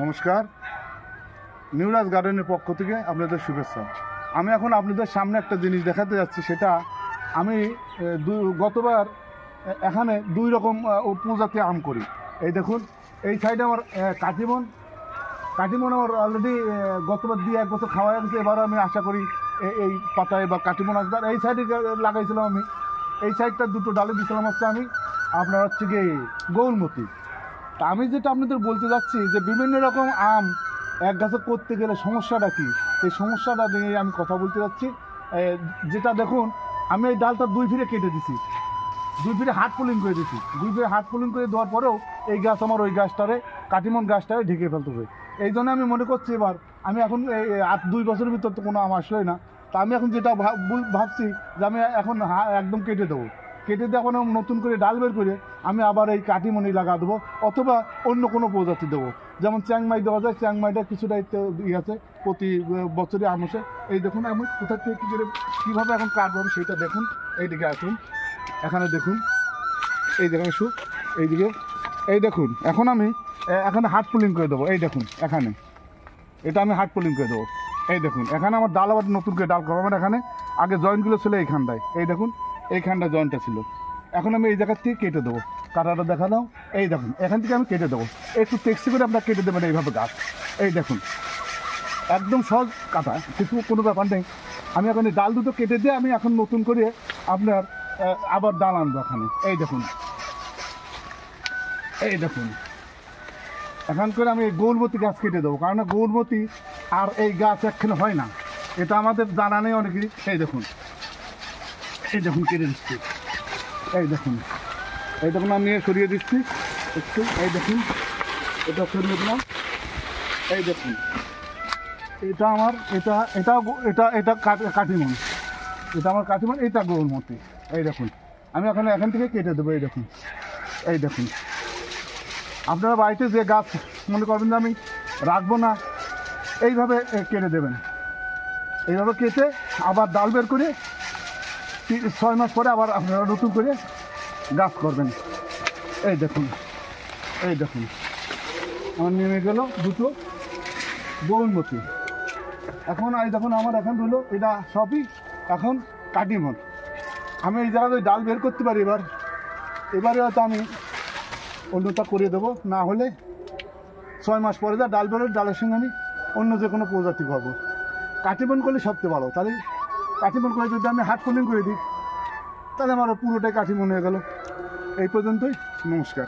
নমস্কার, নিউরাজ গার্ডেনের পক্ষ থেকে আপনাদের শুভেচ্ছা। আমি এখন আপনাদের সামনে একটা জিনিস দেখাতে যাচ্ছি। সেটা আমি গতবার এখানে দুই রকম প্রজাতি আম করি। এই দেখুন, এই সাইডে আমার কাটিমন আমার অলরেডি গতবার দিয়ে এক বছর খাওয়া গেছে। এবার আমি আশা করি এই পাতায় বা কাটিমন আসবার। এই সাইডে লাগাইছিলাম আমি, এই সাইডটা দুটো ডালে দিয়েছিলাম হচ্ছে আমি আপনার হচ্ছে গিয়ে গৌরমতি। তা আমি যেটা আপনাদের বলতে যাচ্ছি যে বিভিন্ন রকম আম এক গাছে করতে গেলে সমস্যাটা কী, এই সমস্যাটা নিয়ে আমি কথা বলতে যাচ্ছি। যেটা দেখুন, আমি এই ডালটা দুই ফিরে কেটে দিছি, দুই ফিরে হাট পুলিং করে দিছি। দুই ফিরে হাট পুলিং করে দেওয়ার পরেও এই গাছ আমার ওই গাছটারে কাটিমন গাছটারে ঢেকে ফেলতে হবে। এই জন্য আমি মনে করছি এবার আমি এখন এই 2 বছরের ভিতর তো কোনো আম আসলোই না। তা আমি এখন যেটা ভাবছি যে আমি এখন একদম কেটে দেবো, কেটে দিয়ে এখন নতুন করে ডাল বের করে আমি আবার এই কাটিমনি লাগা দেবো, অথবা অন্য কোনো প্রজাতি দেবো। যেমন চ্যাংমাই দেওয়া যায়, চ্যাংমাইটা কিছুটা আছে প্রতি বছরই আম আসে। এই দেখুন আমি কোথা থেকে কী করে কীভাবে এখন কাটবো সেটা দেখুন। এইদিকে আসুন, এখানে দেখুন, এই দেখুন আসুন, এইদিকে এই দেখুন। এখন আমি এখানে হাট পুলিং করে দেবো। এই দেখুন, এখানে এটা আমি হাট পুলিং করে দেবো। এই দেখুন, এখানে আমার ডাল আবার নতুন করে ডাল করবো। আমার এখানে আগে জয়েন্টগুলো ছিল এইখানটায়, এই দেখুন এইখানটা জয়েন্টটা ছিল। এখন আমি এই জায়গার থেকে কেটে দেবো, কাটাটা দেখা দাও। এই দেখুন, এখান থেকে আমি কেটে দেবো। একটু টেক্সি করে আপনার কেটে দেবেন এইভাবে গাছ। এই দেখুন, একদম সহজ কাটা, কিছু কোনো ব্যাপার নেই। আমি এখন এই ডাল দুটো কেটে দিয়ে আমি এখন নতুন করে আপনার আবার ডাল আনবো এখানে। এই দেখুন, এই দেখুন, এখন করে আমি এই গৌরমতি গাছ কেটে দেবো, কারণ গৌরমতি আর এই গাছ একখানে হয় না, এটা আমাদের জানা নেই অনেকেরই। এই দেখুন, এই দেখুন কেটে দিচ্ছি। এই দেখুন, এই দেখুন আমি সরিয়ে দিচ্ছি একটু। এই দেখুন, এটা সরিয়ে দিলাম। এই দেখুন, এটা আমার এটা কাটিমন, এটা আমার কাটিমন, এটা গৌরমতি। এই দেখুন, আমি এখান থেকে কেটে দেবো। এই দেখুন, এই দেখুন, আপনারা বাড়িতে যে গাছ মনে করবেন যে আমি রাখবো না, এইভাবে কেটে দেবেন। এইভাবে কেটে আবার ডাল বের করে 6 মাস পরে আবার আপনারা নতুন করে গাছ করবেন। এই দেখুন, এই দেখুন, আমার নেমে গেল দুটো গৌরমতি। এখন এই দেখুন আমার এখন হলো এটা সবই এখন কাটিমন। আমি এই জায়গায় ডাল বের করতে পারি। এবারে হয়তো আমি অন্যটা করে দেবো, না হলে 6 মাস পরে যা ডাল বেরোয়, ডালের সঙ্গে আমি অন্য যে কোনো প্রজাতি করবো। কাটিমন করলে সবচেয়ে ভালো। তাহলে কাটিমন করে যদি আমি হাট পুলিং করে দিই, তাহলে আমার পুরোটাই কাটিমন হয়ে গেল। এই পর্যন্তই, নমস্কার।